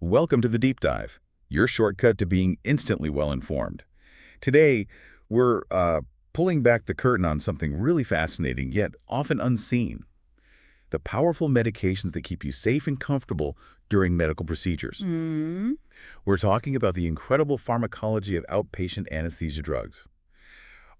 Welcome to the Deep Dive, your shortcut to being instantly well-informed. Today, we're pulling back the curtain on something really fascinating, yet often unseen. The powerful medications that keep you safe and comfortable during medical procedures. We're talking about the incredible pharmacology of outpatient anesthesia drugs.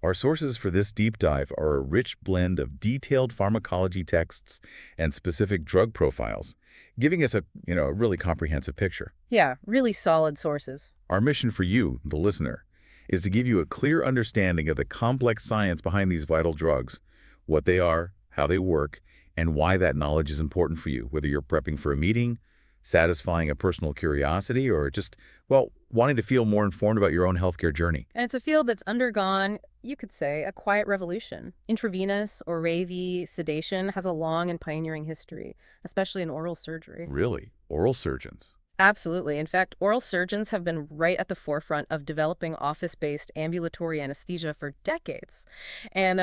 Our sources for this deep dive are a rich blend of detailed pharmacology texts and specific drug profiles, giving us a really comprehensive picture. Yeah, really solid sources. Our mission for you, the listener, is to give you a clear understanding of the complex science behind these vital drugs, what they are, how they work, and why that knowledge is important for you, whether you're prepping for a meeting, satisfying a personal curiosity, or just, well, wanting to feel more informed about your own healthcare journey. And it's a field that's undergone, you could say, a quiet revolution. Intravenous or IV sedation has a long and pioneering history, especially in oral surgery. Really? Oral surgeons? Absolutely. In fact, oral surgeons have been right at the forefront of developing office-based ambulatory anesthesia for decades. And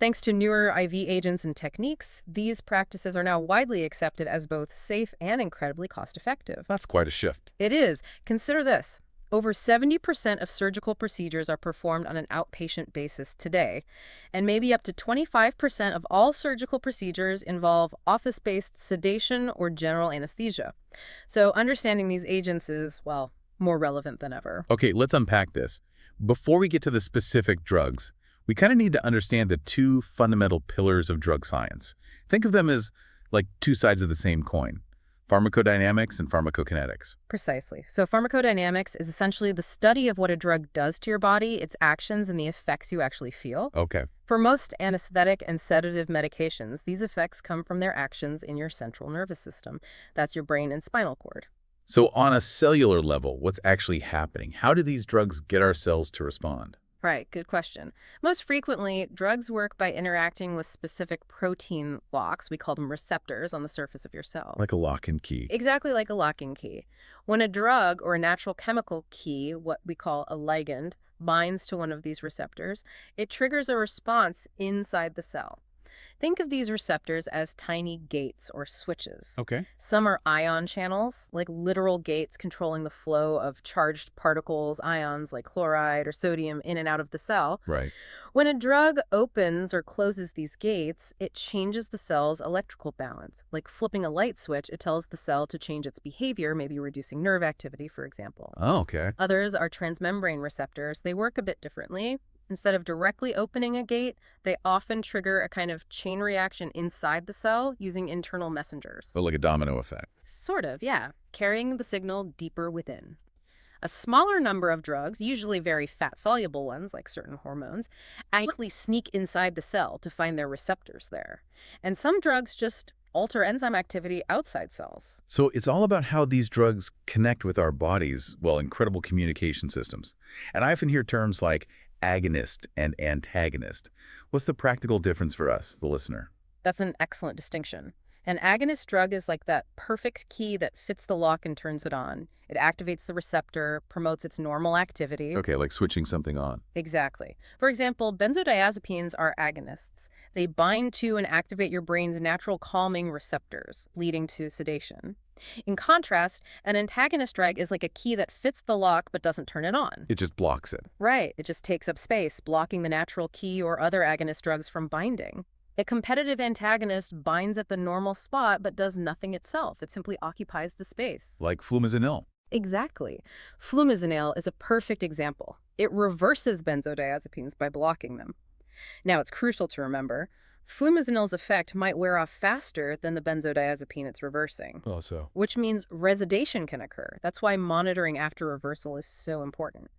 thanks to newer IV agents and techniques, these practices are now widely accepted as both safe and incredibly cost-effective. That's quite a shift. It is. Consider this. Over 70% of surgical procedures are performed on an outpatient basis today, and maybe up to 25% of all surgical procedures involve office-based sedation or general anesthesia. So understanding these agents is, well, more relevant than ever. Okay, let's unpack this. Before we get to the specific drugs, we kind of need to understand the two fundamental pillars of drug science. Think of them as like two sides of the same coin. Pharmacodynamics and pharmacokinetics. Precisely. So pharmacodynamics is essentially the study of what a drug does to your body, its actions, and the effects you actually feel. Okay. For most anesthetic and sedative medications, these effects come from their actions in your central nervous system. That's your brain and spinal cord. So on a cellular level, what's actually happening? How do these drugs get our cells to respond? Right, good question. Most frequently, drugs work by interacting with specific protein locks, we call them receptors, on the surface of your cell. Like a lock and key. Exactly like a locking key. When a drug or a natural chemical key, what we call a ligand, binds to one of these receptors, it triggers a response inside the cell. Think of these receptors as tiny gates or switches. Okay. Some are ion channels, like literal gates controlling the flow of charged particles, ions like chloride or sodium in and out of the cell. Right. When a drug opens or closes these gates, it changes the cell's electrical balance. Like flipping a light switch, it tells the cell to change its behavior, maybe reducing nerve activity, for example. Oh, okay. Others are transmembrane receptors. They work a bit differently. Instead of directly opening a gate, they often trigger a kind of chain reaction inside the cell using internal messengers. So like a domino effect. Sort of, yeah, carrying the signal deeper within. A smaller number of drugs, usually very fat-soluble ones like certain hormones, actually sneak inside the cell to find their receptors there. And some drugs just alter enzyme activity outside cells. So it's all about how these drugs connect with our bodies, well, incredible communication systems. And I often hear terms like agonist and antagonist. What's the practical difference for us, the listener? That's an excellent distinction. An agonist drug is like that perfect key that fits the lock and turns it on. It activates the receptor, promotes its normal activity. Okay, like switching something on. Exactly. For example, benzodiazepines are agonists. They bind to and activate your brain's natural calming receptors, leading to sedation. In contrast, an antagonist drug is like a key that fits the lock but doesn't turn it on. It just blocks it. Right. It just takes up space, blocking the natural key or other agonist drugs from binding. A competitive antagonist binds at the normal spot but does nothing itself. It simply occupies the space. Like flumazenil. Exactly. Flumazenil is a perfect example. It reverses benzodiazepines by blocking them. Now, it's crucial to remember, flumazenil's effect might wear off faster than the benzodiazepine it's reversing. Oh, so. Which means residation can occur. That's why monitoring after reversal is so important.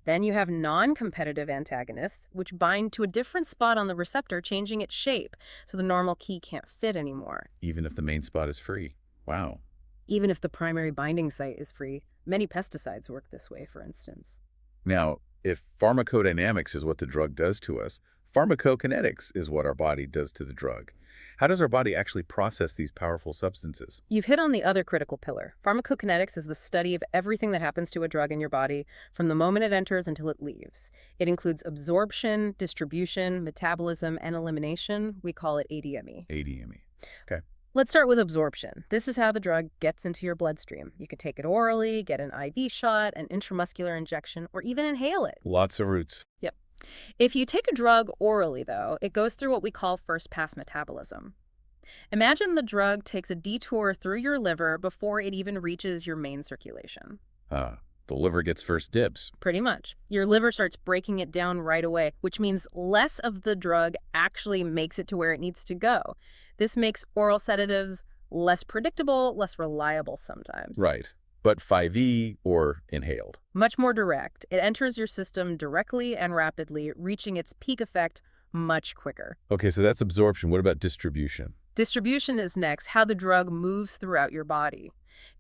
Then you have non-competitive antagonists, which bind to a different spot on the receptor, changing its shape, so the normal key can't fit anymore. Even if the main spot is free. Wow. Even if the primary binding site is free. Many pesticides work this way, for instance. Now, if pharmacodynamics is what the drug does to us, pharmacokinetics is what our body does to the drug. How does our body actually process these powerful substances? You've hit on the other critical pillar. Pharmacokinetics is the study of everything that happens to a drug in your body from the moment it enters until it leaves. It includes absorption, distribution, metabolism, and elimination. We call it ADME. ADME. Okay. Let's start with absorption. This is how the drug gets into your bloodstream. You can take it orally, get an IV shot, an intramuscular injection, or even inhale it. Lots of routes. Yep. If you take a drug orally, though, it goes through what we call first-pass metabolism. Imagine the drug takes a detour through your liver before it even reaches your main circulation. The liver gets first dibs. Pretty much. Your liver starts breaking it down right away, which means less of the drug actually makes it to where it needs to go. This makes oral sedatives less predictable, less reliable sometimes. Right. But 5E or inhaled. Much more direct. It enters your system directly and rapidly, reaching its peak effect much quicker. Okay, so that's absorption. What about distribution? Distribution is next, how the drug moves throughout your body.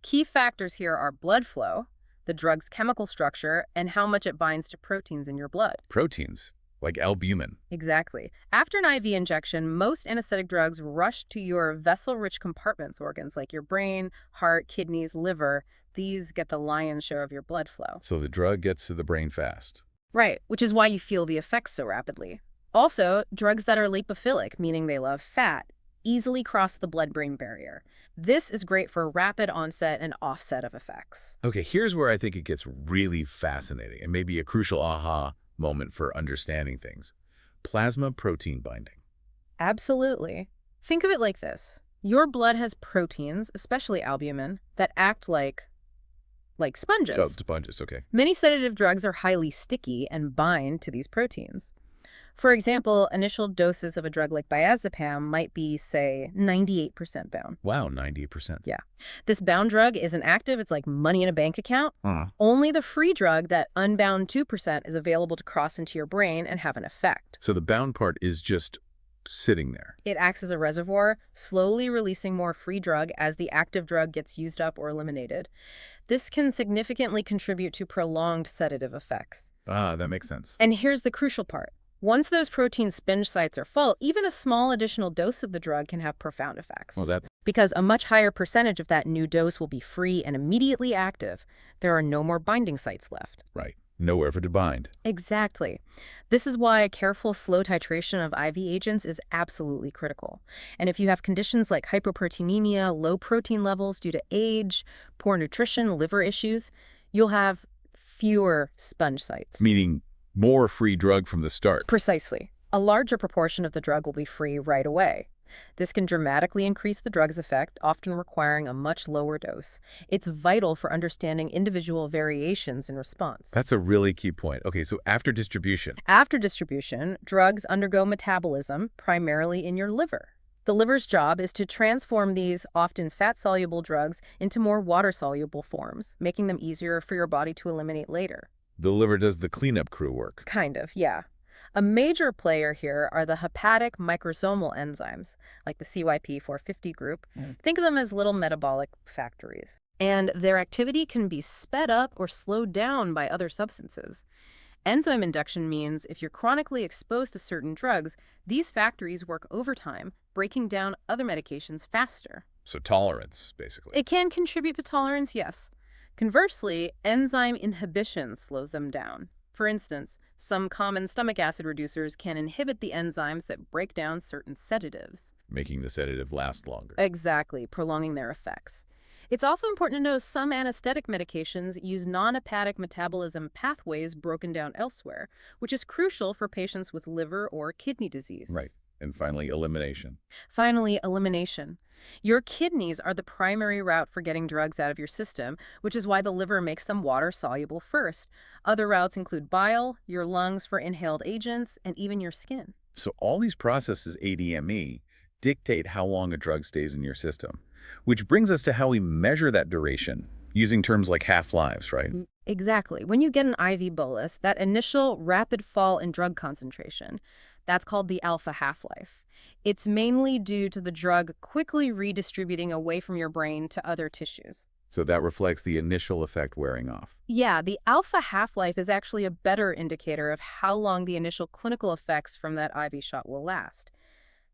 Key factors here are blood flow, the drug's chemical structure, and how much it binds to proteins in your blood. Proteins, like albumin. Exactly. After an IV injection, most anesthetic drugs rush to your vessel-rich compartments organs like your brain, heart, kidneys, liver. These get the lion's share of your blood flow. So the drug gets to the brain fast. Right, which is why you feel the effects so rapidly. Also, drugs that are lipophilic, meaning they love fat, easily cross the blood-brain barrier. This is great for rapid onset and offset of effects. Okay, here's where I think it gets really fascinating and maybe a crucial aha moment for understanding things. Plasma protein binding. Absolutely. Think of it like this. Your blood has proteins, especially albumin, that act like sponges. Oh, sponges, okay. Many sedative drugs are highly sticky and bind to these proteins. For example, initial doses of a drug like diazepam might be, say, 98% bound. Wow, 98%. Yeah. This bound drug isn't active. It's like money in a bank account. Only the free drug, that unbound 2%, is available to cross into your brain and have an effect. So the bound part is just sitting there. It acts as a reservoir, slowly releasing more free drug as the active drug gets used up or eliminated. This can significantly contribute to prolonged sedative effects. That makes sense. And here's the crucial part. Once those protein spinge sites are full, even a small additional dose of the drug can have profound effects. Well, Because a much higher percentage of that new dose will be free and immediately active, there are no more binding sites left. right. Nowhere for to bind. Exactly. This is why a careful, slow titration of IV agents is absolutely critical. And if you have conditions like hypoproteinemia, low protein levels due to age, poor nutrition, liver issues, you'll have fewer sponge sites. Meaning more free drug from the start. Precisely. A larger proportion of the drug will be free right away. This can dramatically increase the drug's effect, often requiring a much lower dose. It's vital for understanding individual variations in response. That's a really key point. Okay, so after distribution. After distribution, drugs undergo metabolism, primarily in your liver. The liver's job is to transform these often fat-soluble drugs into more water-soluble forms, making them easier for your body to eliminate later. The liver does the cleanup crew work. Kind of, yeah. A major player here are the hepatic microsomal enzymes, like the CYP450 group. Think of them as little metabolic factories. And their activity can be sped up or slowed down by other substances. Enzyme induction means if you're chronically exposed to certain drugs, these factories work overtime, breaking down other medications faster. So tolerance, basically. It can contribute to tolerance, yes. Conversely, enzyme inhibition slows them down. For instance, some common stomach acid reducers can inhibit the enzymes that break down certain sedatives. Making the sedative last longer. Exactly, prolonging their effects. It's also important to know some anesthetic medications use non-hepatic metabolism pathways broken down elsewhere, which is crucial for patients with liver or kidney disease. Right. And finally, elimination. Finally, elimination. Your kidneys are the primary route for getting drugs out of your system, which is why the liver makes them water-soluble first. Other routes include bile, your lungs for inhaled agents, and even your skin. So all these processes, ADME, dictate how long a drug stays in your system, which brings us to how we measure that duration, using terms like half-lives, right? Exactly. When you get an IV bolus, that initial rapid fall in drug concentration, that's called the alpha half-life. It's mainly due to the drug quickly redistributing away from your brain to other tissues. So that reflects the initial effect wearing off. Yeah, the alpha half-life is actually a better indicator of how long the initial clinical effects from that IV shot will last.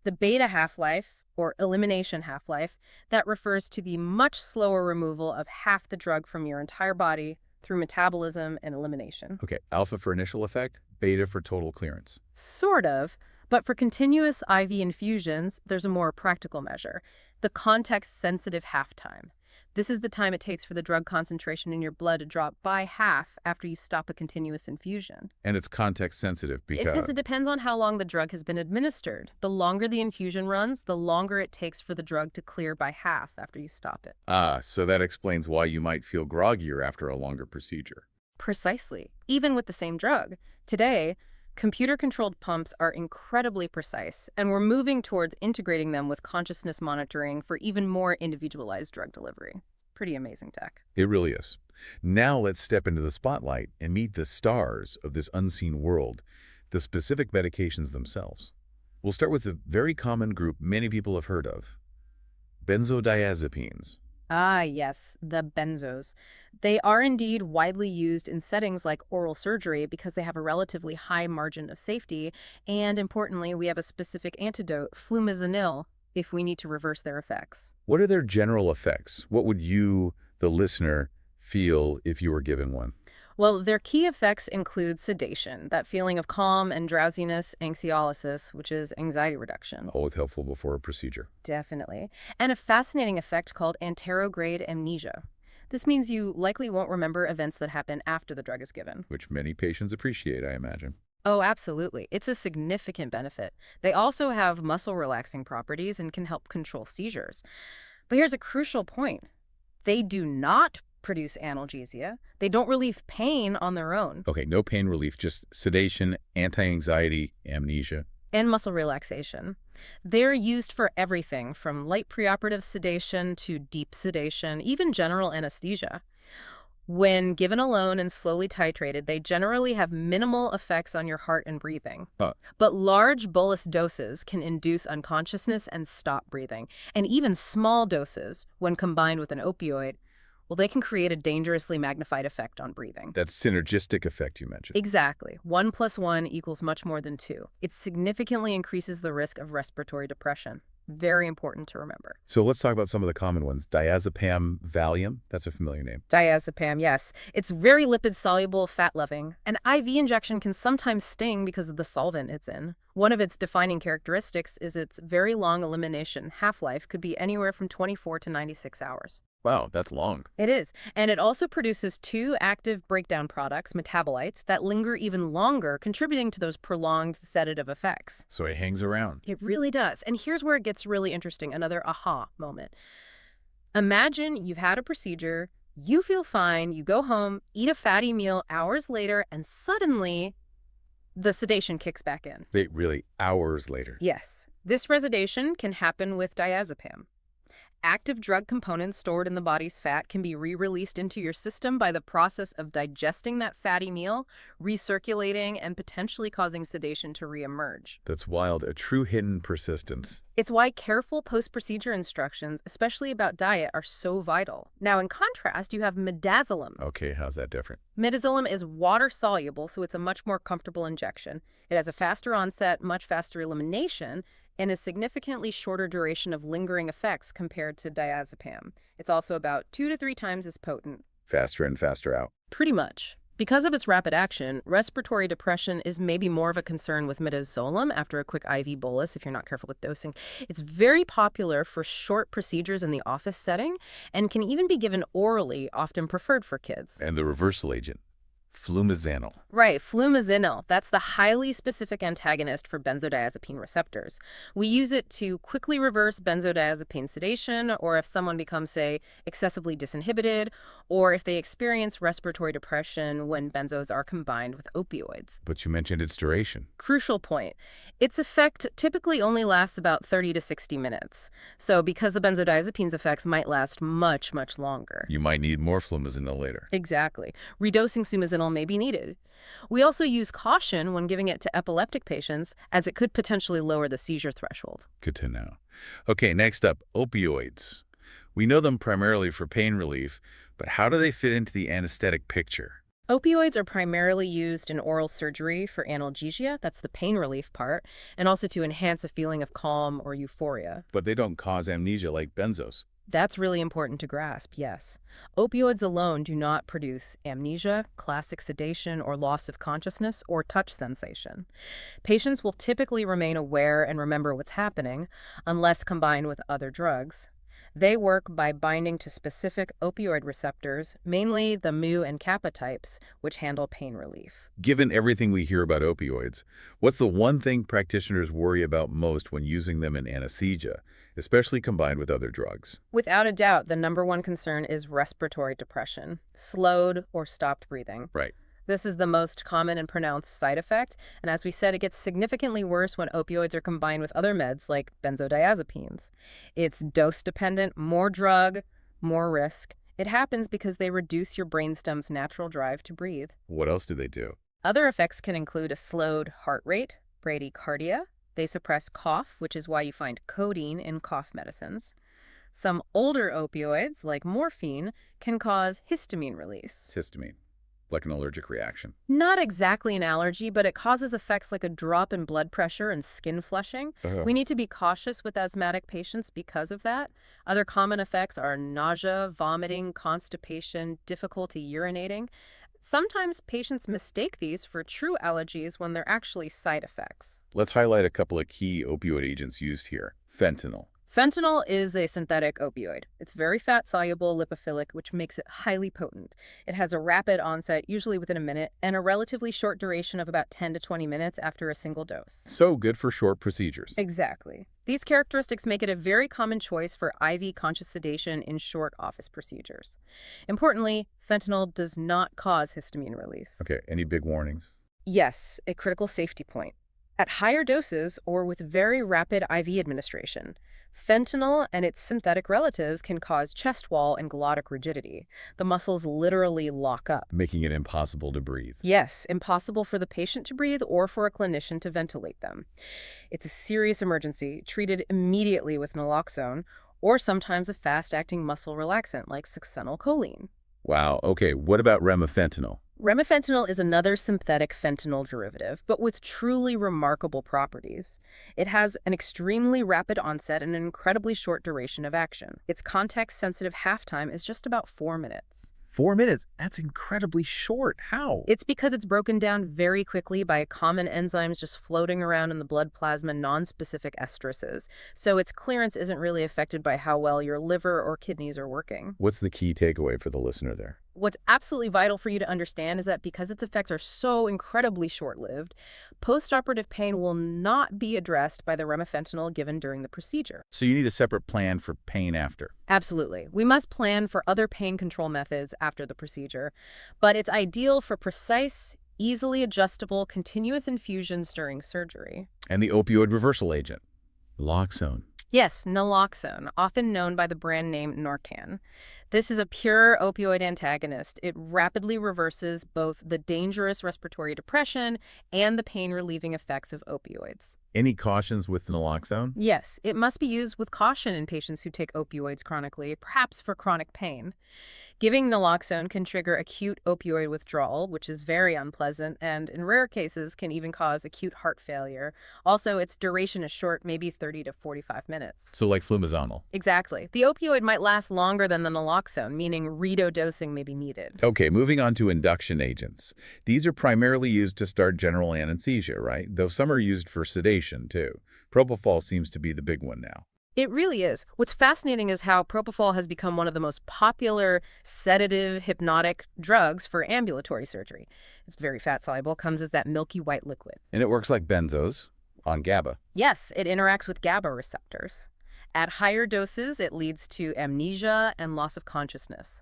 The beta half-life, or elimination half-life, that refers to the much slower removal of half the drug from your entire body through metabolism and elimination. Okay, alpha for initial effect, beta for total clearance. Sort of. But for continuous IV infusions, there's a more practical measure, the context-sensitive half time. This is the time it takes for the drug concentration in your blood to drop by half after you stop a continuous infusion. And it's context sensitive It's because... because it depends on how long the drug has been administered. The longer the infusion runs, the longer it takes for the drug to clear by half after you stop it. So that explains why you might feel groggier after a longer procedure. Precisely. Even with the same drug. Today, computer-controlled pumps are incredibly precise, and we're moving towards integrating them with consciousness monitoring for even more individualized drug delivery. Pretty amazing tech. It really is. Now let's step into the spotlight and meet the stars of this unseen world, the specific medications themselves. We'll start with a very common group many people have heard of, benzodiazepines. Ah, yes, the benzos. They are indeed widely used in settings like oral surgery because they have a relatively high margin of safety, and importantly, we have a specific antidote, flumazenil, if we need to reverse their effects. What are their general effects? What would you, the listener, feel if you were given one? Well, their key effects include sedation, that feeling of calm and drowsiness, anxiolysis, which is anxiety reduction. Always helpful before a procedure. Definitely. And a fascinating effect called anterograde amnesia. This means you likely won't remember events that happen after the drug is given. Which many patients appreciate, I imagine. Oh, absolutely. It's a significant benefit. They also have muscle-relaxing properties and can help control seizures. But here's a crucial point. They do not produce analgesia. They don't relieve pain on their own. Okay, no pain relief, just sedation, anti-anxiety, amnesia. And muscle relaxation. They're used for everything from light preoperative sedation to deep sedation, even general anesthesia. When given alone and slowly titrated, they generally have minimal effects on your heart and breathing. But large bolus doses can induce unconsciousness and stop breathing. And even small doses, when combined with an opioid, well, they can create a dangerously magnified effect on breathing. That synergistic effect you mentioned. Exactly. 1 + 1 = much more than 2. It significantly increases the risk of respiratory depression. Very important to remember. So let's talk about some of the common ones. Diazepam, Valium, that's a familiar name. Diazepam, yes. It's very lipid-soluble, fat-loving. An IV injection can sometimes sting because of the solvent it's in. One of its defining characteristics is its very long elimination. Half-life could be anywhere from 24 to 96 hours. Wow, that's long. It is. And it also produces 2 active breakdown products, metabolites, that linger even longer, contributing to those prolonged sedative effects. So it hangs around. It really does. And here's where it gets really interesting, another aha moment. Imagine you've had a procedure, you feel fine, you go home, eat a fatty meal hours later, and suddenly the sedation kicks back in. Wait, really, hours later? Yes. This resedation can happen with diazepam. Active drug components stored in the body's fat can be re-released into your system by the process of digesting that fatty meal, recirculating, and potentially causing sedation to reemerge. That's wild, a true hidden persistence. It's why careful post-procedure instructions, especially about diet, are so vital. Now, in contrast, you have midazolam. Okay, how's that different? Midazolam is water-soluble, so it's a much more comfortable injection. It has a faster onset, much faster elimination, and a significantly shorter duration of lingering effects compared to diazepam. It's also about 2 to 3 times as potent. Faster and faster out. Pretty much. Because of its rapid action, respiratory depression is maybe more of a concern with midazolam after a quick IV bolus if you're not careful with dosing. It's very popular for short procedures in the office setting and can even be given orally, often preferred for kids. And the reversal agent, flumazenil. Right, flumazenil. That's the highly specific antagonist for benzodiazepine receptors. We use it to quickly reverse benzodiazepine sedation, or if someone becomes, say, excessively disinhibited, or if they experience respiratory depression when benzos are combined with opioids. But you mentioned its duration. Crucial point. Its effect typically only lasts about 30 to 60 minutes. So because the benzodiazepine's effects might last much, much longer. You might need more flumazenil later. Exactly. Redosing flumazenil may be needed. We also use caution when giving it to epileptic patients, as it could potentially lower the seizure threshold. Good to know. Okay, next up, opioids. We know them primarily for pain relief, but how do they fit into the anesthetic picture? Opioids are primarily used in oral surgery for analgesia, that's the pain relief part, and also to enhance a feeling of calm or euphoria. But they don't cause amnesia like benzos. That's really important to grasp, yes. Opioids alone do not produce amnesia, classic sedation, or loss of consciousness, or touch sensation. Patients will typically remain aware and remember what's happening, unless combined with other drugs. They work by binding to specific opioid receptors, mainly the mu and kappa types, which handle pain relief. Given everything we hear about opioids, what's the one thing practitioners worry about most when using them in anesthesia, especially combined with other drugs? Without a doubt, the number one concern is respiratory depression, slowed or stopped breathing. Right. This is the most common and pronounced side effect, and as we said, it gets significantly worse when opioids are combined with other meds like benzodiazepines. It's dose-dependent, more drug, more risk. It happens because they reduce your brainstem's natural drive to breathe. What else do they do? Other effects can include a slowed heart rate, bradycardia. They suppress cough, which is why you find codeine in cough medicines. Some older opioids, like morphine, can cause histamine release. Histamine, like an allergic reaction. Not exactly an allergy, but it causes effects like a drop in blood pressure and skin flushing. We need to be cautious with asthmatic patients because of that. Other common effects are nausea, vomiting, constipation, difficulty urinating. Sometimes patients mistake these for true allergies when they're actually side effects. Let's highlight a couple of key opioid agents used here. Fentanyl. Fentanyl is a synthetic opioid. It's very fat-soluble, lipophilic, which makes it highly potent. It has a rapid onset, usually within a minute, and a relatively short duration of about 10 to 20 minutes after a single dose. So good for short procedures. Exactly. These characteristics make it a very common choice for IV conscious sedation in short office procedures. Importantly, fentanyl does not cause histamine release. Okay, any big warnings? Yes, a critical safety point. At higher doses or with very rapid IV administration, fentanyl and its synthetic relatives can cause chest wall and glottic rigidity. The muscles literally lock up. Making it impossible to breathe. Yes, impossible for the patient to breathe or for a clinician to ventilate them. It's a serious emergency, treated immediately with naloxone, or sometimes a fast-acting muscle relaxant like succinylcholine. Wow, okay, what about remifentanil? Remifentanil is another synthetic fentanyl derivative, but with truly remarkable properties. It has an extremely rapid onset and an incredibly short duration of action. Its context-sensitive half-time is just about 4 minutes. 4 minutes? That's incredibly short. How? It's because it's broken down very quickly by common enzymes just floating around in the blood plasma, non-specific esterases. So its clearance isn't really affected by how well your liver or kidneys are working. What's the key takeaway for the listener there? What's absolutely vital for you to understand is that because its effects are so incredibly short-lived, postoperative pain will not be addressed by the remifentanil given during the procedure. So you need a separate plan for pain after. Absolutely. We must plan for other pain control methods after the procedure, but it's ideal for precise, easily adjustable, continuous infusions during surgery. And the opioid reversal agent, naloxone. Yes, naloxone, often known by the brand name Narcan. This is a pure opioid antagonist. It rapidly reverses both the dangerous respiratory depression and the pain-relieving effects of opioids. Any cautions with naloxone? Yes, it must be used with caution in patients who take opioids chronically, perhaps for chronic pain. Giving naloxone can trigger acute opioid withdrawal, which is very unpleasant, and in rare cases can even cause acute heart failure. Also, its duration is short, maybe 30 to 45 minutes. So like flumizanol. Exactly. The opioid might last longer than the naloxone, meaning redosing may be needed. Okay, moving on to induction agents. These are primarily used to start general anesthesia, right? Though some are used for sedation, too. Propofol seems to be the big one now. It really is. What's fascinating is how propofol has become one of the most popular sedative hypnotic drugs for ambulatory surgery. It's very fat-soluble, comes as that milky white liquid. And it works like benzos on GABA. Yes, it interacts with GABA receptors. At higher doses, it leads to amnesia and loss of consciousness.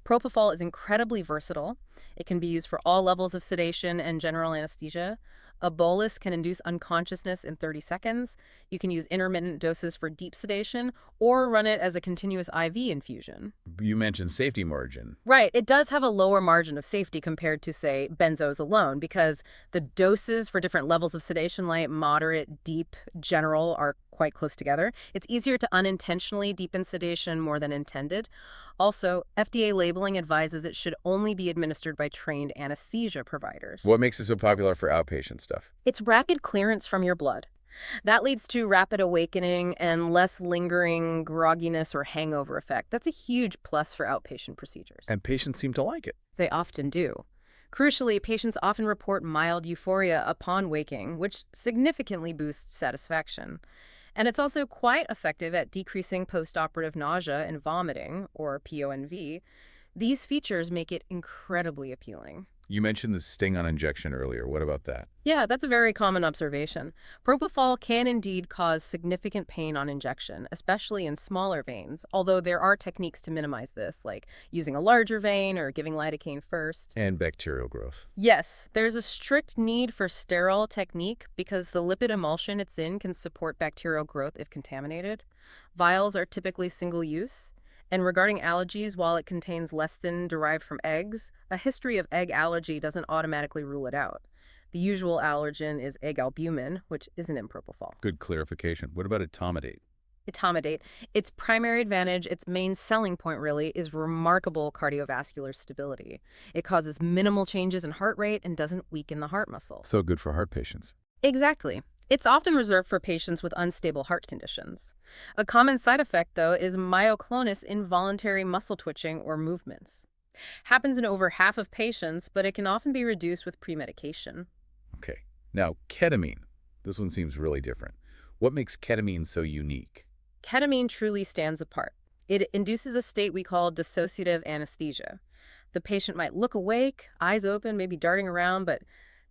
Propofol is incredibly versatile. It can be used for all levels of sedation and general anesthesia. A bolus can induce unconsciousness in 30 seconds. You can use intermittent doses for deep sedation or run it as a continuous IV infusion. You mentioned safety margin. Right. It does have a lower margin of safety compared to, say, benzos alone because the doses for different levels of sedation, light, moderate, deep, general, are quite close together. It's easier to unintentionally deepen sedation more than intended. Also, FDA labeling advises it should only be administered by trained anesthesia providers. What makes it so popular for outpatient stuff? It's rapid clearance from your blood. That leads to rapid awakening and less lingering grogginess or hangover effect. That's a huge plus for outpatient procedures. And patients seem to like it. They often do. Crucially, patients often report mild euphoria upon waking, which significantly boosts satisfaction. And it's also quite effective at decreasing postoperative nausea and vomiting, or PONV. These features make it incredibly appealing. You mentioned the sting on injection earlier. What about that? Yeah, that's a very common observation. Propofol can indeed cause significant pain on injection, especially in smaller veins, although there are techniques to minimize this, like using a larger vein or giving lidocaine first. And bacterial growth. Yes, there's a strict need for sterile technique because the lipid emulsion it's in can support bacterial growth if contaminated. Vials are typically single-use. And regarding allergies, while it contains lecithin derived from eggs, a history of egg allergy doesn't automatically rule it out. The usual allergen is egg albumin, which isn't in propofol. Good clarification. What about etomidate? Etomidate, its primary advantage, its main selling point really, is remarkable cardiovascular stability. It causes minimal changes in heart rate and doesn't weaken the heart muscle. So good for heart patients. Exactly. It's often reserved for patients with unstable heart conditions. A common side effect, though, is myoclonus involuntary muscle twitching or movements. Happens in over half of patients, but it can often be reduced with premedication. Okay. Now, ketamine. This one seems really different. What makes ketamine so unique? Ketamine truly stands apart. It induces a state we call dissociative anesthesia. The patient might look awake, eyes open, maybe darting around, but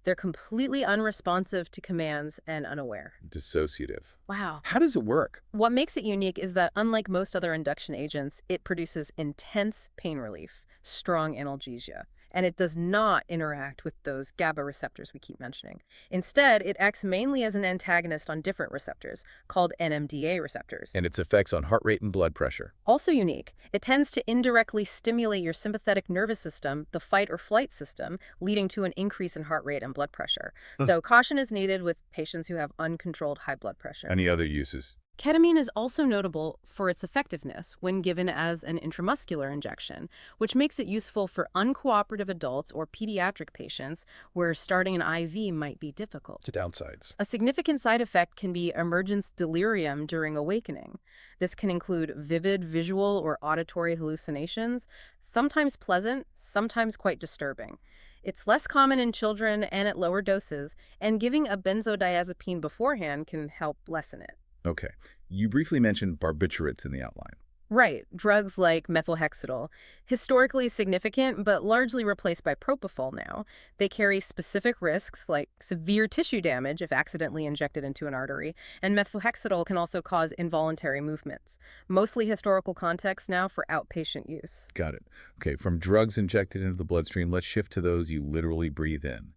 they're completely unresponsive to commands and unaware. Dissociative. Wow. How does it work? What makes it unique is that, unlike most other induction agents, it produces intense pain relief, strong analgesia, and it does not interact with those GABA receptors we keep mentioning. Instead, it acts mainly as an antagonist on different receptors, called NMDA receptors. And its effects on heart rate and blood pressure. Also unique, it tends to indirectly stimulate your sympathetic nervous system, the fight or flight system, leading to an increase in heart rate and blood pressure. So caution is needed with patients who have uncontrolled high blood pressure. Any other uses? Ketamine is also notable for its effectiveness when given as an intramuscular injection, which makes it useful for uncooperative adults or pediatric patients where starting an IV might be difficult. The downsides. A significant side effect can be emergence delirium during awakening. This can include vivid visual or auditory hallucinations, sometimes pleasant, sometimes quite disturbing. It's less common in children and at lower doses, and giving a benzodiazepine beforehand can help lessen it. Okay. You briefly mentioned barbiturates in the outline. Right, drugs like methylhexidil, historically significant but largely replaced by propofol now. They carry specific risks like severe tissue damage if accidentally injected into an artery, and methylhexidil can also cause involuntary movements. Mostly historical context now for outpatient use. Got it. Okay, from drugs injected into the bloodstream, let's shift to those you literally breathe in.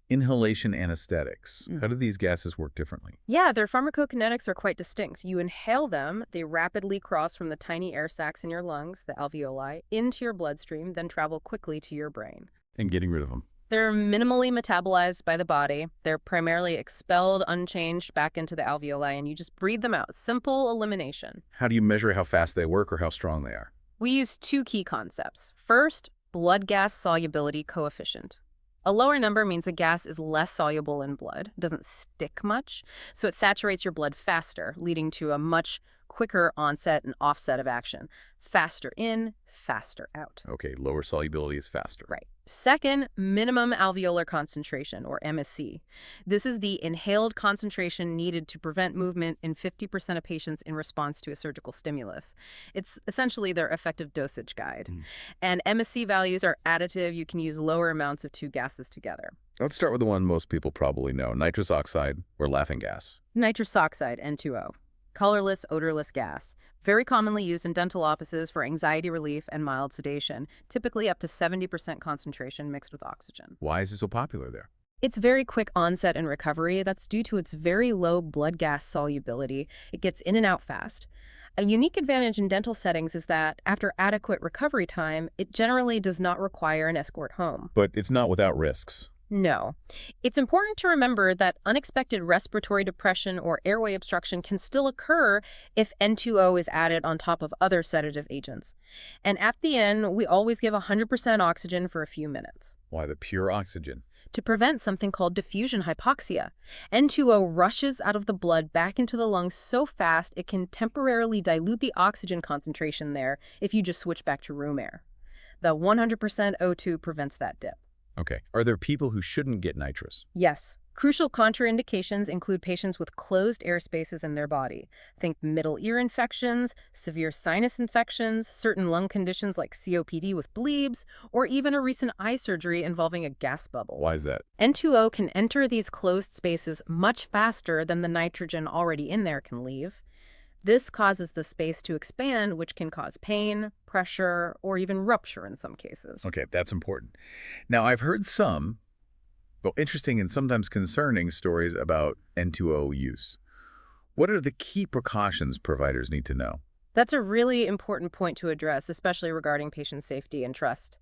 Inhalation anesthetics. How do these gases work differently? Yeah, their pharmacokinetics are quite distinct. You inhale them, they rapidly cross from the tiny air sacs in your lungs, the alveoli, into your bloodstream, then travel quickly to your brain. And getting rid of them. They're minimally metabolized by the body. They're primarily expelled unchanged back into the alveoli, and you just breathe them out. Simple elimination. How do you measure how fast they work or how strong they are? We use two key concepts. First, blood gas solubility coefficient. A lower number means the gas is less soluble in blood, doesn't stick much, so it saturates your blood faster, leading to a much quicker onset and offset of action. Faster in, faster out. Okay, lower solubility is faster. Right. Second, minimum alveolar concentration, or MSC. This is the inhaled concentration needed to prevent movement in 50% of patients in response to a surgical stimulus. It's essentially their effective dosage guide. And MSC values are additive. You can use lower amounts of two gases together. Let's start with the one most people probably know, nitrous oxide or laughing gas. Nitrous oxide, N2O. Colorless, odorless gas. Very commonly used in dental offices for anxiety relief and mild sedation, typically up to 70% concentration mixed with oxygen. Why is it so popular there? It's very quick onset and recovery. That's due to its very low blood gas solubility. It gets in and out fast. A unique advantage in dental settings is that after adequate recovery time, it generally does not require an escort home. But it's not without risks. No. It's important to remember that unexpected respiratory depression or airway obstruction can still occur if N2O is added on top of other sedative agents. And at the end, we always give 100% oxygen for a few minutes Why, the pure oxygen. to prevent something called diffusion hypoxia. N2O rushes out of the blood back into the lungs so fast it can temporarily dilute the oxygen concentration there if you just switch back to room air. The 100% O2 prevents that dip. Okay. Are there people who shouldn't get nitrous? Yes. Crucial contraindications include patients with closed air spaces in their body. Think middle ear infections, severe sinus infections, certain lung conditions like COPD with bleeds, or even a recent eye surgery involving a gas bubble. Why is that? N2O can enter these closed spaces much faster than the nitrogen already in there can leave. This causes the space to expand, which can cause pain, pressure, or even rupture in some cases. Okay, that's important. Now, I've heard some, well, interesting and sometimes concerning stories about N2O use. What are the key precautions providers need to know? That's a really important point to address, especially regarding patient safety and trust.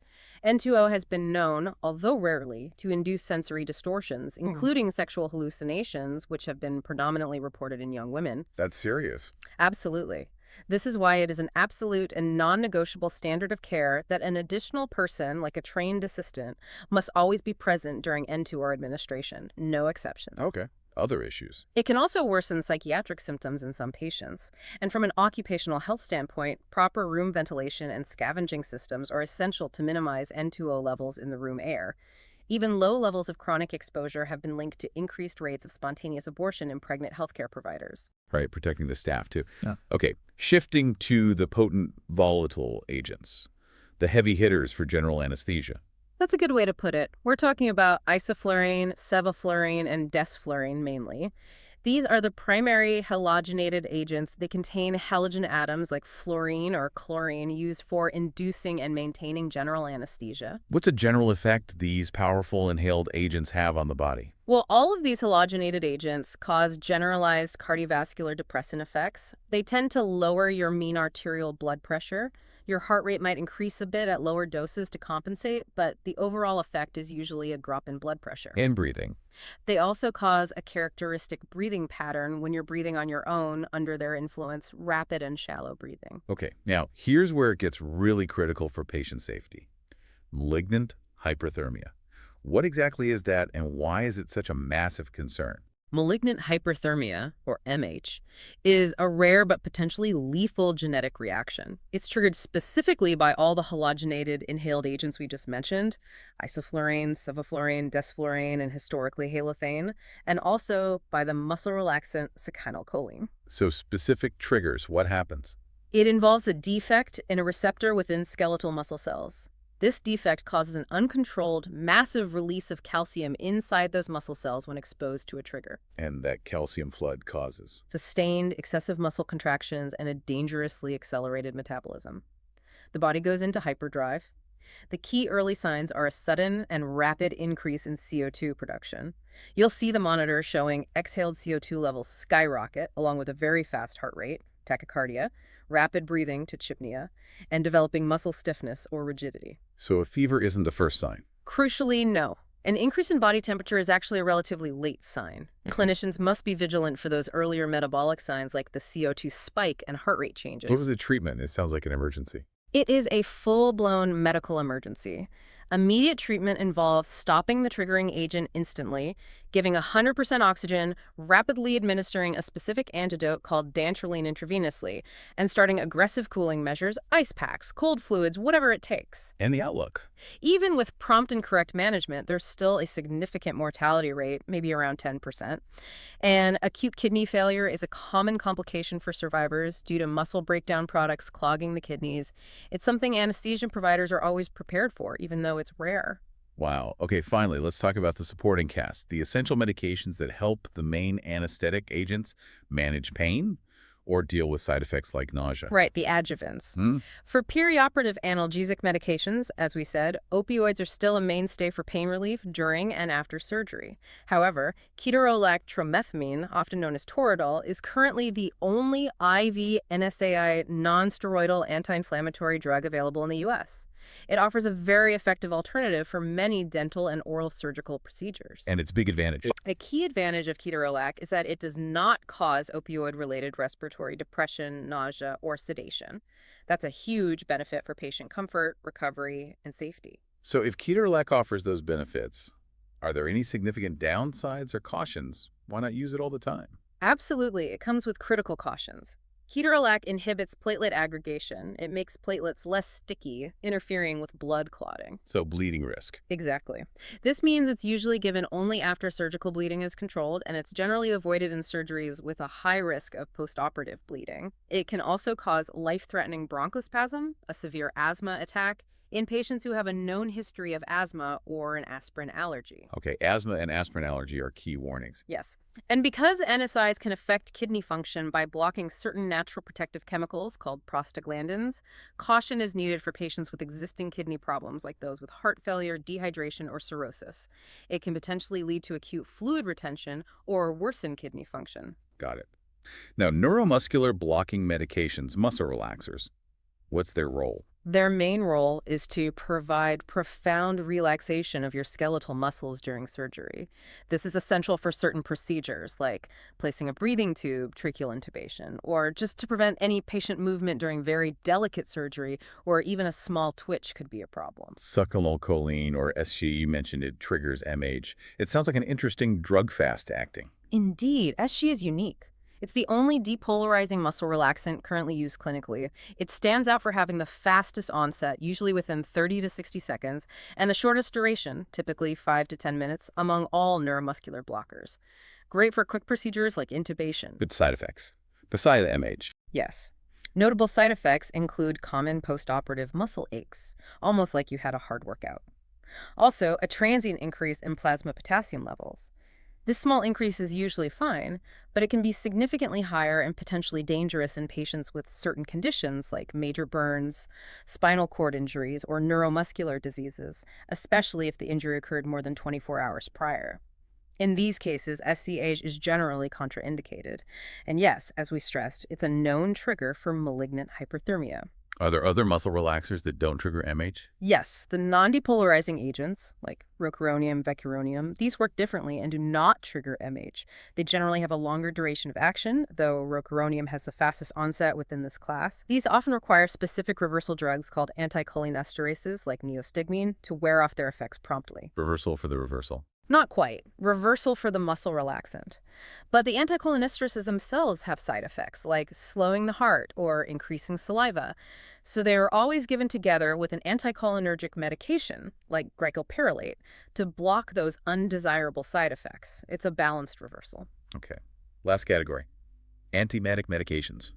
N2O has been known, although rarely, to induce sensory distortions, including sexual hallucinations, which have been predominantly reported in young women. That's serious. Absolutely. This is why it is an absolute and non-negotiable standard of care that an additional person, like a trained assistant, must always be present during N2O administration. No exceptions. Okay. Other issues. It can also worsen psychiatric symptoms in some patients. And from an occupational health standpoint, proper room ventilation and scavenging systems are essential to minimize N2O levels in the room air. Even low levels of chronic exposure have been linked to increased rates of spontaneous abortion in pregnant healthcare providers. Right, protecting the staff too. Yeah. Okay, shifting to the potent volatile agents, the heavy hitters for general anesthesia. That's a good way to put it. We're talking about isoflurane, sevoflurane, and desflurane mainly. These are the primary halogenated agents. They contain halogen atoms like fluorine or chlorine used for inducing and maintaining general anesthesia. What's a general effect these powerful inhaled agents have on the body? Well, all of these halogenated agents cause generalized cardiovascular depressant effects. They tend to lower your mean arterial blood pressure. Your heart rate might increase a bit at lower doses to compensate, but the overall effect is usually a drop in blood pressure. And breathing. They also cause a characteristic breathing pattern when you're breathing on your own under their influence, rapid and shallow breathing. Okay, now here's where it gets really critical for patient safety. Malignant hyperthermia. What exactly is that and why is it such a massive concern? Malignant hyperthermia, or MH, is a rare but potentially lethal genetic reaction. It's triggered specifically by all the halogenated inhaled agents we just mentioned, isoflurane, sevoflurane, desflurane, and historically halothane, and also by the muscle relaxant succinylcholine. So specific triggers, what happens? It involves a defect in a receptor within skeletal muscle cells. This defect causes an uncontrolled, massive release of calcium inside those muscle cells when exposed to a trigger. And that calcium flood causes. Sustained, excessive muscle contractions and a dangerously accelerated metabolism. The body goes into hyperdrive. The key early signs are a sudden and rapid increase in CO2 production. You'll see the monitor showing exhaled CO2 levels skyrocket, along with a very fast heart rate, tachycardia, rapid breathing to dyspnea, and developing muscle stiffness or rigidity. So a fever isn't the first sign. Crucially, no. An increase in body temperature is actually a relatively late sign. Clinicians must be vigilant for those earlier metabolic signs like the CO2 spike and heart rate changes. What was the treatment? It sounds like an emergency. It is a full-blown medical emergency. Immediate treatment involves stopping the triggering agent instantly, giving 100% oxygen, rapidly administering a specific antidote called dantrolene intravenously, and starting aggressive cooling measures, ice packs, cold fluids, whatever it takes. And the outlook. Even with prompt and correct management, there's still a significant mortality rate, maybe around 10%. And acute kidney failure is a common complication for survivors due to muscle breakdown products clogging the kidneys. It's something anesthesia providers are always prepared for, even though it's rare. Wow. Okay, finally, let's talk about the supporting cast, the essential medications that help the main anesthetic agents manage pain or deal with side effects like nausea. Right, the adjuvants. For perioperative analgesic medications, as we said, opioids are still a mainstay for pain relief during and after surgery. However, ketorolac-tromethamine, often known as Toradol, is currently the only IV NSAI non-steroidal anti-inflammatory drug available in the U.S. It offers a very effective alternative for many dental and oral surgical procedures. And its big advantage. A key advantage of ketorolac is that it does not cause opioid-related respiratory depression, nausea, or sedation. That's a huge benefit for patient comfort, recovery, and safety. So if ketorolac offers those benefits, are there any significant downsides or cautions? Why not use it all the time? Absolutely, it comes with critical cautions. Ketorolac inhibits platelet aggregation. It makes platelets less sticky, interfering with blood clotting. So bleeding risk. Exactly. This means it's usually given only after surgical bleeding is controlled, and it's generally avoided in surgeries with a high risk of postoperative bleeding. It can also cause life-threatening bronchospasm, a severe asthma attack, in patients who have a known history of asthma or an aspirin allergy. Okay, asthma and aspirin allergy are key warnings. Yes. And because NSAIDs can affect kidney function by blocking certain natural protective chemicals called prostaglandins, caution is needed for patients with existing kidney problems like those with heart failure, dehydration, or cirrhosis. It can potentially lead to acute fluid retention or worsen kidney function. Got it. Now, neuromuscular blocking medications, muscle relaxers, what's their role? Their main role is to provide profound relaxation of your skeletal muscles during surgery. This is essential for certain procedures, like placing a breathing tube, tracheal intubation, or just to prevent any patient movement during very delicate surgery, or even a small twitch could be a problem. Succinylcholine, or SG, you mentioned it triggers MH. It sounds like an interesting drug fast acting. Indeed, SG is unique. It's the only depolarizing muscle relaxant currently used clinically. It stands out for having the fastest onset, usually within 30 to 60 seconds, and the shortest duration, typically 5 to 10 minutes, among all neuromuscular blockers. Great for quick procedures like intubation. Good side effects, besides the MH. Yes. Notable side effects include common postoperative muscle aches, almost like you had a hard workout. Also, a transient increase in plasma potassium levels. This small increase is usually fine, but it can be significantly higher and potentially dangerous in patients with certain conditions like major burns, spinal cord injuries, or neuromuscular diseases, especially if the injury occurred more than 24 hours prior. In these cases, SCH is generally contraindicated. And yes, as we stressed, it's a known trigger for malignant hyperthermia. Are there other muscle relaxers that don't trigger MH? Yes, the non-depolarizing agents, like rocuronium, vecuronium, these work differently and do not trigger MH. They generally have a longer duration of action, though rocuronium has the fastest onset within this class. These often require specific reversal drugs called anticholinesterases, like neostigmine, to wear off their effects promptly. Reversal for the reversal. Not quite. Reversal for the muscle relaxant. But the anticholinesterases themselves have side effects, like slowing the heart or increasing saliva. So they are always given together with an anticholinergic medication, like glycopyrrolate, to block those undesirable side effects. It's a balanced reversal. Okay. Last category. Antiemetic medications.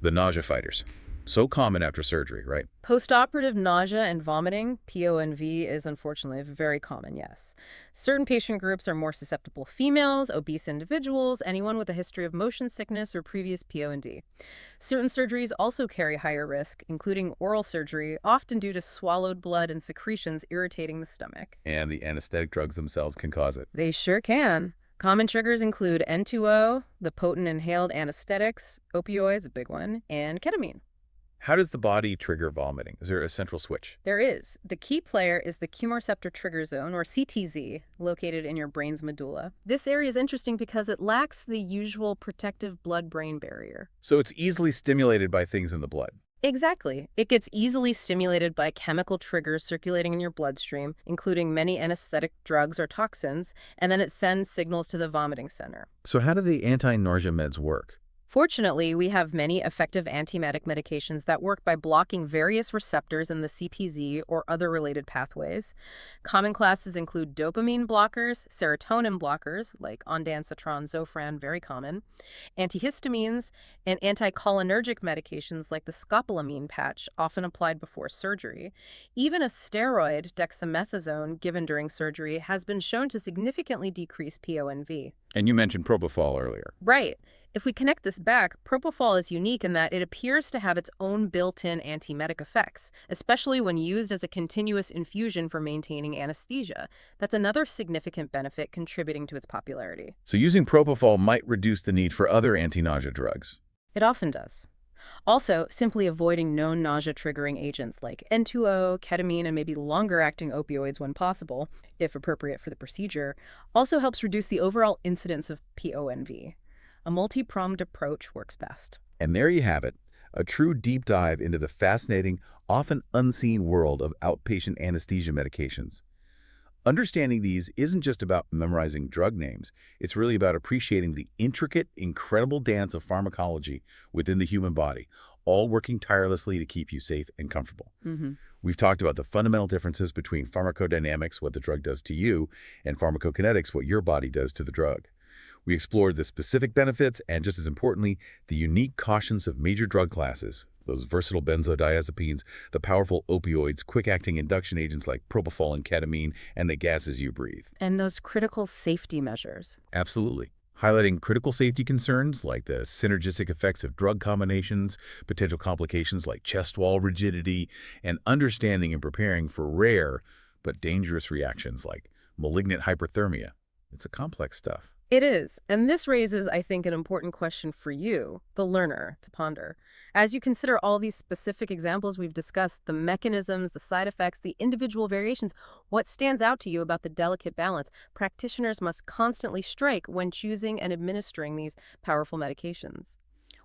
The nausea fighters. So common after surgery, right? Postoperative nausea and vomiting, PONV, is unfortunately very common, yes. Certain patient groups are more susceptible: females, obese individuals, anyone with a history of motion sickness or previous POND. Certain surgeries also carry higher risk, including oral surgery, often due to swallowed blood and secretions irritating the stomach. And the anesthetic drugs themselves can cause it. They sure can. Common triggers include N2O, the potent inhaled anesthetics, opioids, a big one, and ketamine. How does the body trigger vomiting? Is there a central switch? There is. The key player is the chemoreceptor trigger zone, or CTZ, located in your brain's medulla. This area is interesting because it lacks the usual protective blood-brain barrier. So it's easily stimulated by things in the blood. Exactly. It gets easily stimulated by chemical triggers circulating in your bloodstream, including many anesthetic drugs or toxins, and then it sends signals to the vomiting center. So how do the anti-nausea meds work? Fortunately, we have many effective antiemetic medications that work by blocking various receptors in the CPZ or other related pathways. Common classes include dopamine blockers, serotonin blockers, like ondansetron, Zofran, very common, antihistamines, and anticholinergic medications like the scopolamine patch, often applied before surgery. Even a steroid, dexamethasone, given during surgery has been shown to significantly decrease PONV. And you mentioned propofol earlier. Right. If we connect this back, propofol is unique in that it appears to have its own built-in antiemetic effects, especially when used as a continuous infusion for maintaining anesthesia. That's another significant benefit contributing to its popularity. So using propofol might reduce the need for other anti-nausea drugs. It often does. Also, simply avoiding known nausea-triggering agents like N2O, ketamine, and maybe longer-acting opioids when possible, if appropriate for the procedure, also helps reduce the overall incidence of PONV. A multi-pronged approach works best. And there you have it, a true deep dive into the fascinating, often unseen world of outpatient anesthesia medications. Understanding these isn't just about memorizing drug names. It's really about appreciating the intricate, incredible dance of pharmacology within the human body, all working tirelessly to keep you safe and comfortable. Hmm. We've talked about the fundamental differences between pharmacodynamics, what the drug does to you, and pharmacokinetics, what your body does to the drug. We explored the specific benefits and, just as importantly, the unique cautions of major drug classes, those versatile benzodiazepines, the powerful opioids, quick-acting induction agents like propofol and ketamine, and the gases you breathe. And those critical safety measures. Absolutely. Highlighting critical safety concerns like the synergistic effects of drug combinations, potential complications like chest wall rigidity, and understanding and preparing for rare but dangerous reactions like malignant hyperthermia. It's a complex stuff. It is, and this raises, I think, an important question for you, the learner, to ponder. As you consider all these specific examples we've discussed, the mechanisms, the side effects, the individual variations, what stands out to you about the delicate balance practitioners must constantly strike when choosing and administering these powerful medications?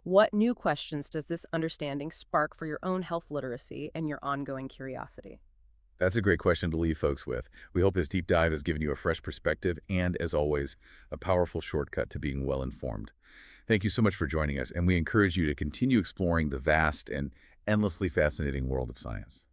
What new questions does this understanding spark for your own health literacy and your ongoing curiosity? That's a great question to leave folks with. We hope this deep dive has given you a fresh perspective and, as always, a powerful shortcut to being well-informed. Thank you so much for joining us, and we encourage you to continue exploring the vast and endlessly fascinating world of science.